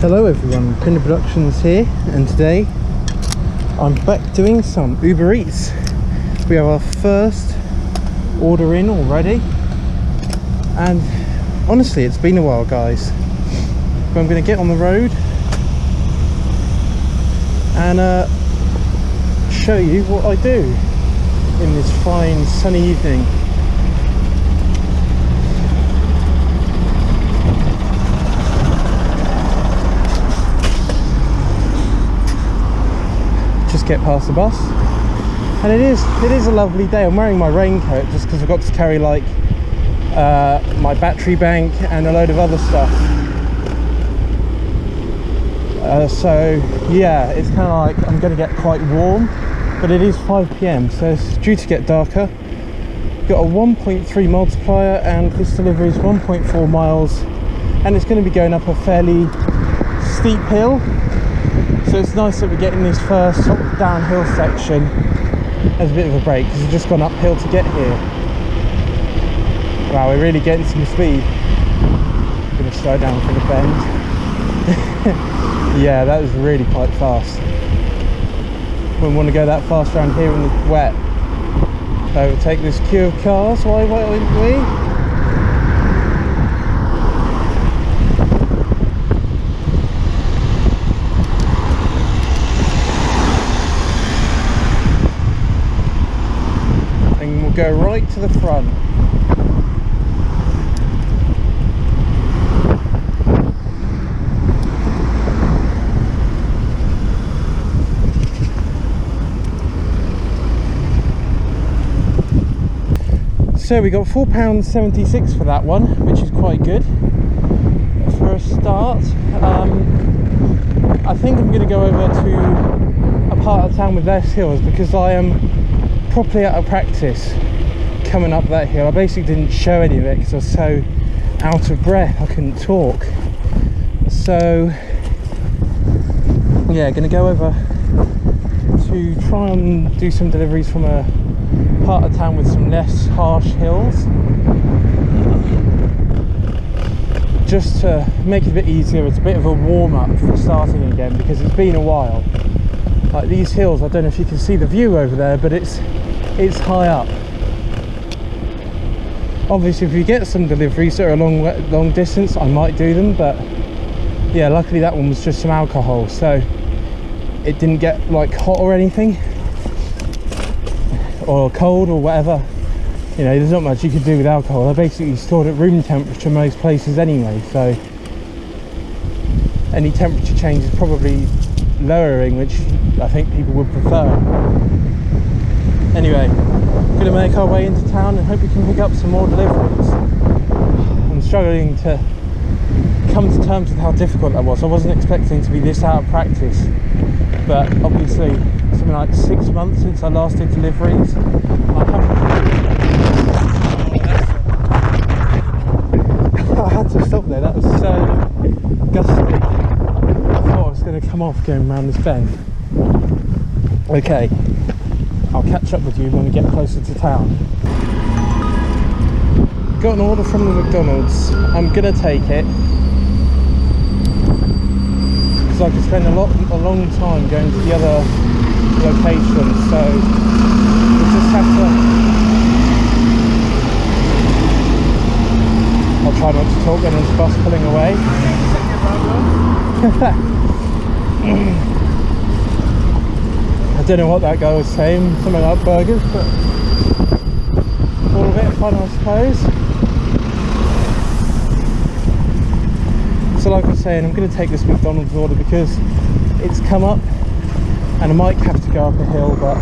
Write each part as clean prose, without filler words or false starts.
Hello everyone, Pinder Productions here, and today I'm back doing some Uber Eats. We have our first order in already, and honestly it's been a while guys, but I'm going to get on the road and show you what I do in this fine sunny evening. Just get past the bus, and it is a lovely day. I'm wearing my raincoat just because I've got to carry like my battery bank and a load of other stuff. So yeah, it's kind of like I'm going to get quite warm, but it is 5 PM, so it's due to get darker. Got a 1.3 multiplier, and this delivery is 1.4 miles, and it's going to be going up a fairly steep hill. So it's nice that we're getting this first sort of downhill section as a bit of a break, because we've just gone uphill to get here. Wow, we're really getting some speed. I'm going to slow down for the bend. Yeah, that was really quite fast. Wouldn't want to go that fast around here in the wet. Overtake this queue of cars. Why won't we? Go right to the front. So we got £4.76 for that one, which is quite good for a start. I think I'm going to go over to a part of town with less hills, because I am properly out of practice coming up that hill. I basically didn't show any of it because I was so out of breath I couldn't talk. So yeah, gonna go over to try and do some deliveries from a part of town with some less harsh hills, just to make it a bit easier. It's a bit of a warm-up for starting again, because it's been a while. Like these hills, I don't know if you can see the view over there, but it's high up. Obviously if you get some deliveries that are a long distance, I might do them, but yeah, luckily that one was just some alcohol, so it didn't get like hot or anything, or cold or whatever. You know, there's not much you could do with alcohol. They're basically stored at room temperature most places anyway, so any temperature change is probably lowering, which I think people would prefer. Anyway, we're going to make our way into town and hope we can pick up some more deliveries. I'm struggling to come to terms with how difficult that was. I wasn't expecting to be this out of practice, but obviously something like 6 months since I last did deliveries. I had to stop there, that was so gusty. I thought I was going to come off going around this bend. Okay, I'll catch up with you when we get closer to town. Got an order from the McDonald's. I'm gonna take it because I could spend a long time going to the other locations, so we just have to. I'll try not to talk when there's a bus pulling away. I don't know what that guy was saying, something like burgers, but all a bit of fun I suppose. So like I was saying, I'm going to take this McDonald's order because it's come up and I might have to go up a hill, but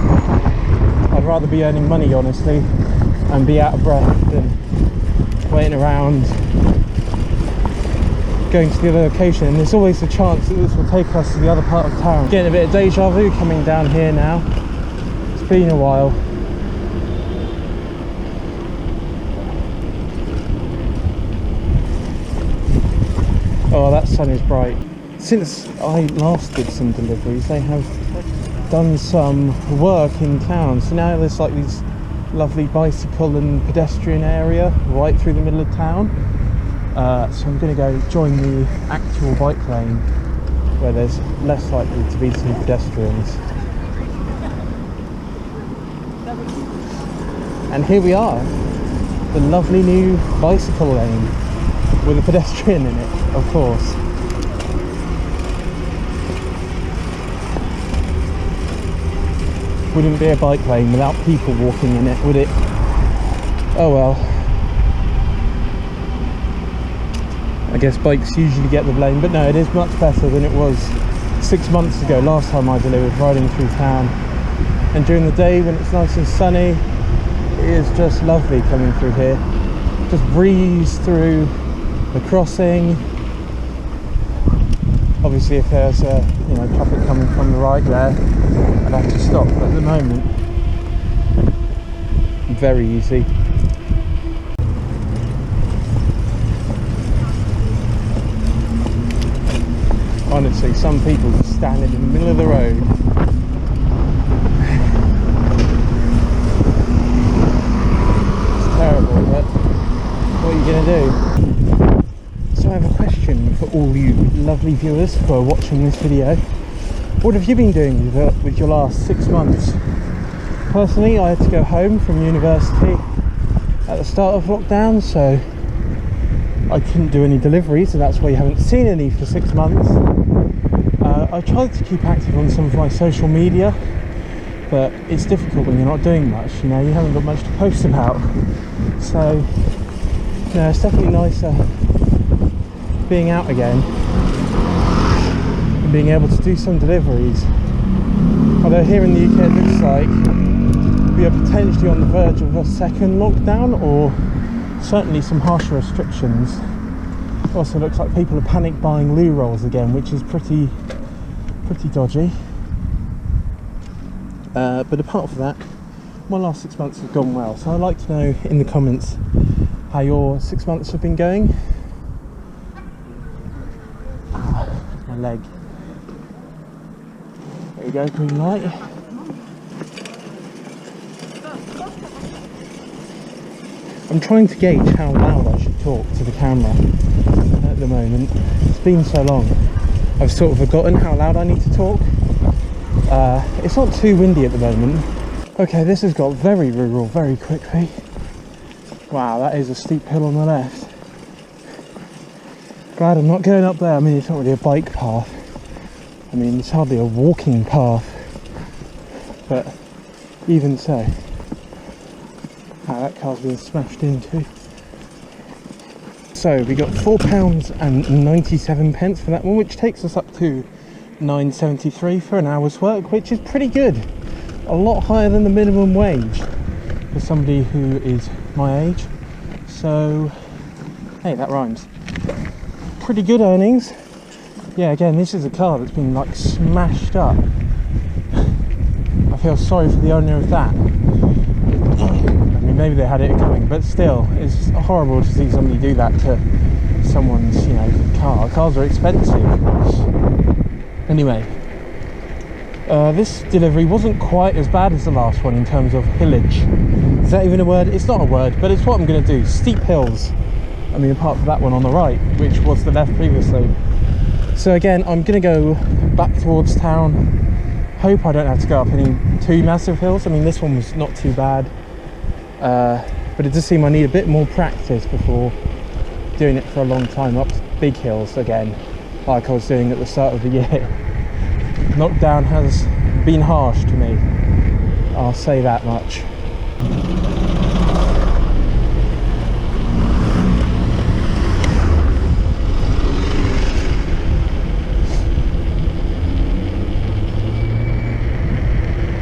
I'd rather be earning money honestly and be out of breath than waiting around going to the other location. And there's always a chance that this will take us to the other part of town. Getting a bit of deja vu coming down here now. It's been a while. Oh, that sun is bright. Since I last did some deliveries, they have done some work in town, so now there's like these lovely bicycle and pedestrian area right through the middle of town. So I'm going to go join the actual bike lane where there's less likely to be some pedestrians. And here we are, the lovely new bicycle lane with a pedestrian in it, of course. Wouldn't be a bike lane without people walking in it, would it? Oh well. I guess bikes usually get the blame, but no, it is much better than it was 6 months ago, last time I delivered, riding through town. And during the day when it's nice and sunny, it is just lovely coming through here. Just breeze through the crossing. Obviously if there's traffic coming from the right there, I'd have to stop, but at the moment very easy. Honestly, some people just standing in the middle of the road. It's terrible, but what are you going to do? So I have a question for all you lovely viewers who are watching this video. What have you been doing with your last 6 months? Personally, I had to go home from university at the start of lockdown, so I couldn't do any deliveries, so that's why you haven't seen any for 6 months. I tried to keep active on some of my social media, but it's difficult when you're not doing much, you know, you haven't got much to post about. So, you know, it's definitely nicer being out again and being able to do some deliveries. Although here in the UK it looks like we are potentially on the verge of a second lockdown, or certainly some harsher restrictions. It also looks like people are panic buying loo rolls again, which is pretty dodgy. But apart from that, my last 6 months have gone well, so I'd like to know in the comments how your 6 months have been going. My leg. There you go, green light. I'm trying to gauge how loud I should talk to the camera at the moment. It's been so long, I've sort of forgotten how loud I need to talk. It's not too windy at the moment. Okay, this has got very rural very quickly. Wow, that is a steep hill on the left. Glad I'm not going up there. I mean, it's not really a bike path. I mean, it's hardly a walking path. But even so. Wow, that car's been smashed into. So we got £4.97 for that one, which takes us up to £9.73 for an hour's work, which is pretty good. A lot higher than the minimum wage for somebody who is my age. So, hey, that rhymes. Pretty good earnings. Yeah, again, this is a car that's been like smashed up. I feel sorry for the owner of that. I mean, maybe they had it coming, but still, it's horrible to see somebody do that to someone's, you know, car. Cars are expensive. Anyway, this delivery wasn't quite as bad as the last one in terms of hillage. Is that even a word? It's not a word, but it's what I'm going to do. Steep hills. I mean, apart from that one on the right, which was the left previously. So again, I'm going to go back towards town. Hope I don't have to go up any too massive hills. I mean, this one was not too bad. But it does seem I need a bit more practice before doing it for a long time up big hills again, like I was doing at the start of the year. Lockdown has been harsh to me, I'll say that much.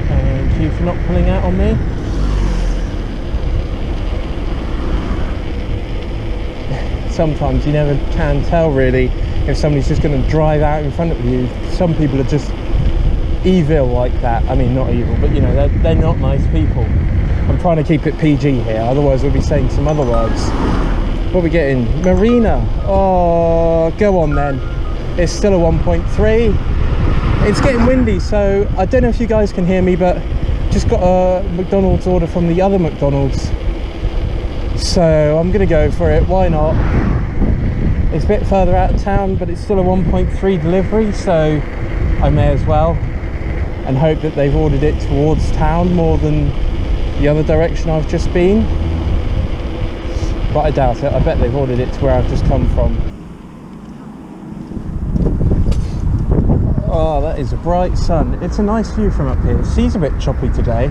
Thank you for not pulling out on me. Sometimes you never can tell really if somebody's just going to drive out in front of you. Some people are just evil like that. I mean, not evil, but you know, they're not nice people. I'm trying to keep it PG here, otherwise we'll be saying some other words. What are we getting? Marina. Oh, go on then. It's still a 1.3. It's getting windy, so I don't know if you guys can hear me, but just got a McDonald's order from the other McDonald's. So I'm gonna go for it, why not? It's a bit further out of town, but it's still a 1.3 delivery, so I may as well, and hope that they've ordered it towards town more than the other direction I've just been. But I doubt it. I bet they've ordered it to where I've just come from. Oh, that is a bright sun. It's a nice view from up here. The sea's a bit choppy today.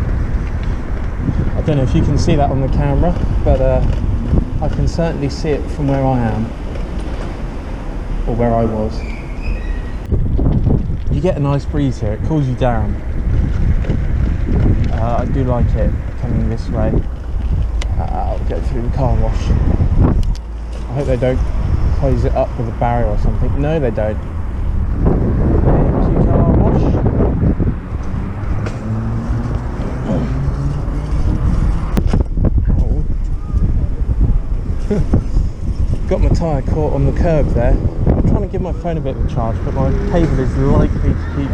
I don't know if you can see that on the camera, but I can certainly see it from where I am, or where I was. You get a nice breeze here. It cools you down. I do like it coming this way. I'll get through the car wash. I hope they don't close it up with a barrier or something. No, they don't. Empty car wash. Got my tyre caught on the curb there. I'm trying to give my phone a bit of a charge, but my cable is likely to keep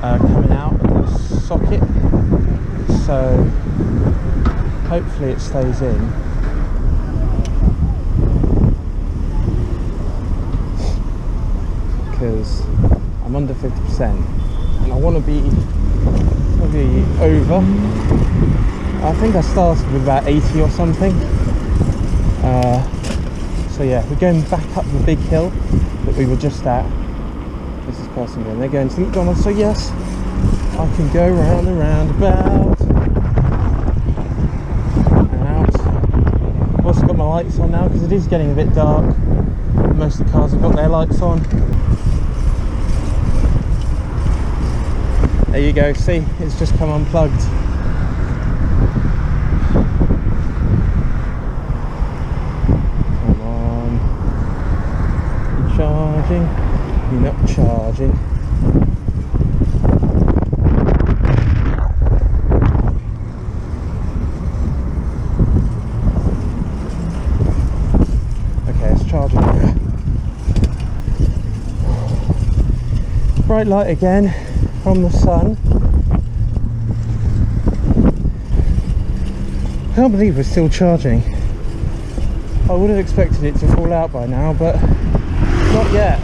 coming out of the socket, so hopefully it stays in. Because I'm under 50% and I want to be probably over. I think I started with about 80 or something. So yeah, we're going back up the big hill that we were just at. This is passing again. They're going to McDonald's, so yes, I can go round and round about and out. I've also got my lights on now because it is getting a bit dark. Most of the cars have got their lights on. There you go, see, it's just come unplugged. Charging, you're not charging. Okay, it's charging. Bright light again from the sun. I can't believe we're still charging. I would have expected it to fall out by now, but not yet.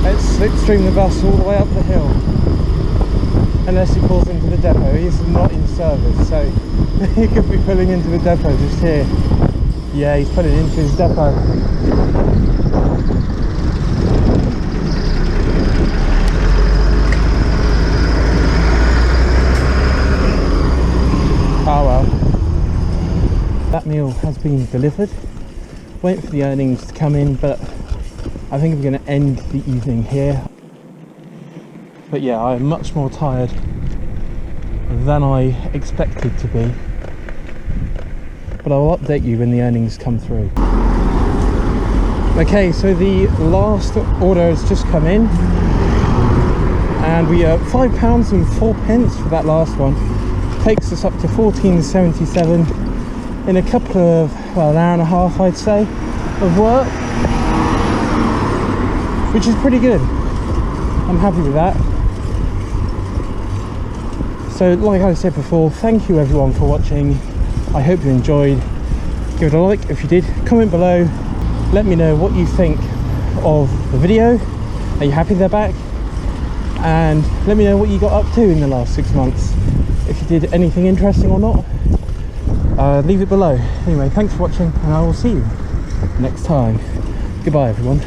Let's slipstream the bus all the way up the hill. Unless he pulls into the depot. He's not in service, so he could be pulling into the depot just here. Yeah, he's pulling into his depot. Oh well, that meal has been delivered. Waiting for the earnings to come in, but I think I'm going to end the evening here. But yeah, I'm much more tired than I expected to be. But I'll update you when the earnings come through. Okay, so the last order has just come in, and we are £5.04 for that last one. Takes us up to 14.77 in a couple of, well, an hour and a half I'd say of work, which is pretty good. I'm happy with that. So like I said before, thank you everyone for watching. I hope you enjoyed. Give it a like if you did, comment below, let me know what you think of the video. Are you happy they're back? And let me know what you got up to in the last 6 months. If you did anything interesting or not, leave it below. Anyway, thanks for watching, and I will see you next time. Goodbye everyone.